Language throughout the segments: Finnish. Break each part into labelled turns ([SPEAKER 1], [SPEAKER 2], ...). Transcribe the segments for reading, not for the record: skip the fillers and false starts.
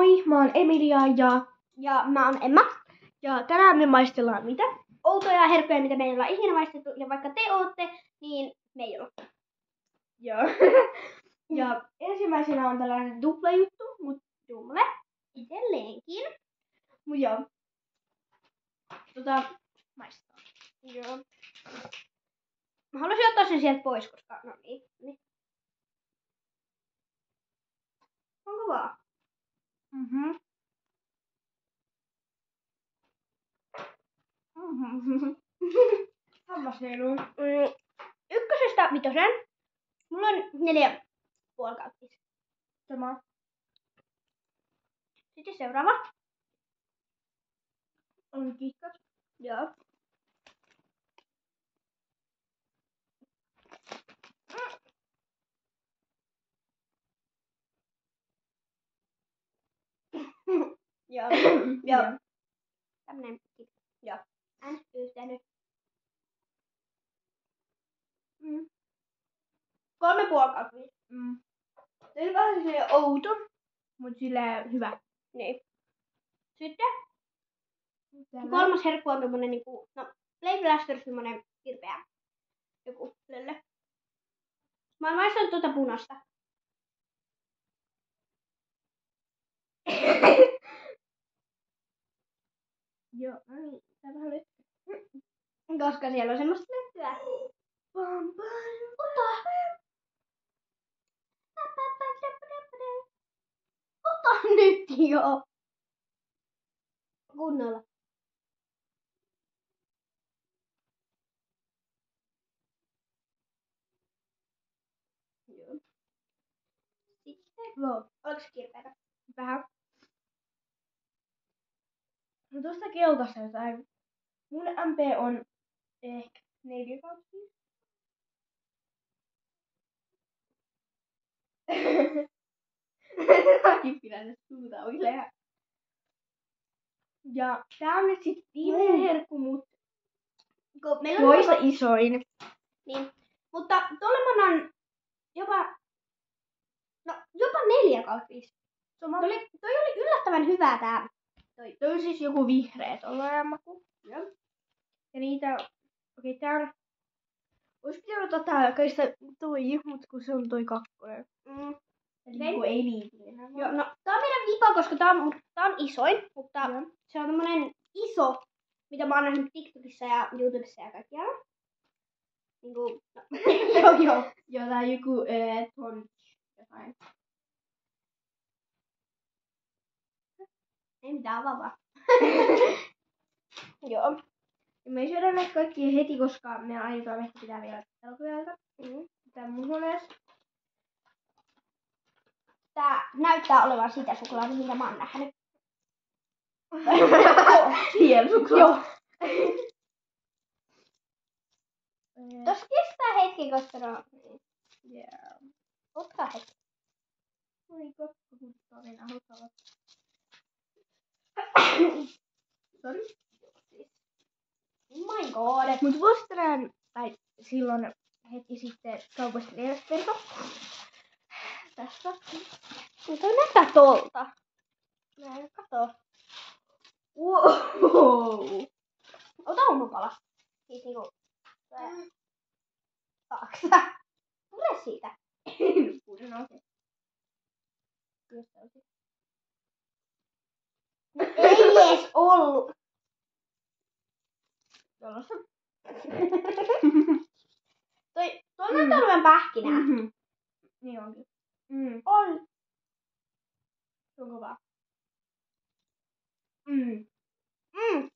[SPEAKER 1] Moi, mä oon Emilia
[SPEAKER 2] Ja mä oon Emma.
[SPEAKER 1] ja tänään me maistellaan mitä?
[SPEAKER 2] Outoja herkkuja, mitä me ei olla ikinä maistettu. Ja vaikka te ootte, niin me ei olla.
[SPEAKER 1] Joo. Ja ensimmäisenä on tällainen tuplajuttu,
[SPEAKER 2] Jumle. Edelleenkin.
[SPEAKER 1] mut joo. Maistaa.
[SPEAKER 2] Joo. Mä haluaisin ottaa sen sieltä pois, koska... No niin. Onko vaan?
[SPEAKER 1] Mhm. Hammasneiluun.
[SPEAKER 2] Ykkösestä vitosen. Mulla on 4,5/5.
[SPEAKER 1] Sama.
[SPEAKER 2] Sitten seuraava.
[SPEAKER 1] On KitKat.
[SPEAKER 2] Joo. Joo. Joo. Tämmönen. Joo. Yhteinen. 3,5/5.
[SPEAKER 1] Se on vähän silleen outo, mut silleen hyvä.
[SPEAKER 2] Niin. Sitten kolmas herkku on tommonen niinku, no, Play Blaster, semmonen kirpeä joku lölle. Mä oon maistanut tuota punasta.
[SPEAKER 1] Joo, no niin, tää vähän nyt.
[SPEAKER 2] Koska siellä on semmoista löttyä. Ota! Ota nyt jo! Kunnolla. Joo. Sitten, oliko kirpeätä?
[SPEAKER 1] Vähän. No tosta keltaista jotain. Mun MP on ehkä 4/5. Mäkin pidän nyt suuta uilemaan. Ja tää on nyt sit viimeinen herkku, mut toista isoin.
[SPEAKER 2] Niin. Mutta tolle mä annan jopa 4/5. Toi oli yllättävän hyvää tää.
[SPEAKER 1] Toi on siis joku vihreä tollainen maku.
[SPEAKER 2] Joo.
[SPEAKER 1] Ja niitä, okei tää on, ois pitänyt ottaa tää kaikista toi, mut kun se on toi kakkonen. Eli kun ei liity enää.
[SPEAKER 2] Joo, no tää on meidän vipa, koska tää on isoin, mutta se on tämmönen iso, mitä mä oon nähnyt TikTokissa ja YouTubessa ja kaikkialla. Niinku, no. Joo.
[SPEAKER 1] Joo, tää on joku ton jotain.
[SPEAKER 2] Ei mitään, avaa. Joo.
[SPEAKER 1] Ja me ei syödä näitä kaikkia heti, koska me aiotaan ehkä pitää vielä elokuvia. Tää mun huoneessa.
[SPEAKER 2] Tää näyttää olevan sitä suklaata, mitä mä oon nähnyt.
[SPEAKER 1] Piensuklaa.
[SPEAKER 2] Joo. Tos kestää hetki, koska no...
[SPEAKER 1] Yeah.
[SPEAKER 2] Ottaa hetki.
[SPEAKER 1] Oi kokko, kun toinen halutaan. Sori.
[SPEAKER 2] Oh my god.
[SPEAKER 1] Mut vuosi tänään, tai silloin hetki sitten kaupasta verkko. Tässä.
[SPEAKER 2] Mutta näyttää tolta. Näin, kato.
[SPEAKER 1] Wow.
[SPEAKER 2] Ota ummapala. Siis niinku... Taakse. Tule siitä.
[SPEAKER 1] No okei.
[SPEAKER 2] Ei ees ollu.
[SPEAKER 1] Tuollaista.
[SPEAKER 2] Toi näyttää olevan pähkinää.
[SPEAKER 1] Niin onkin.
[SPEAKER 2] On.
[SPEAKER 1] Se on kovaa.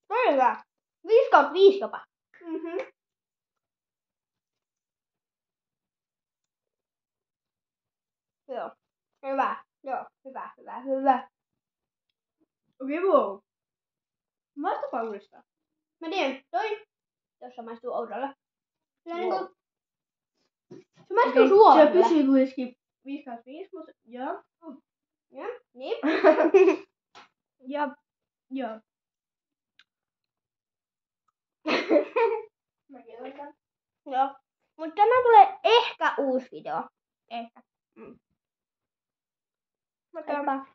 [SPEAKER 2] Toi on hyvä. 5/5 jopa. Joo. Hyvä. Joo. Hyvä.
[SPEAKER 1] Okei, wow. Maistapa uudestaan.
[SPEAKER 2] Mä tiedän, toi tossa maistuu oudolle. Kyllä niinku... Se maistuu suolalle.
[SPEAKER 1] Se pysyy kuitenkin 5/5, mutta joo.
[SPEAKER 2] Joo, niin.
[SPEAKER 1] Ja, joo. Mäkin otan.
[SPEAKER 2] Joo. Mut tänään tulee ehkä uusi video.
[SPEAKER 1] Ehkä.
[SPEAKER 2] Moikka.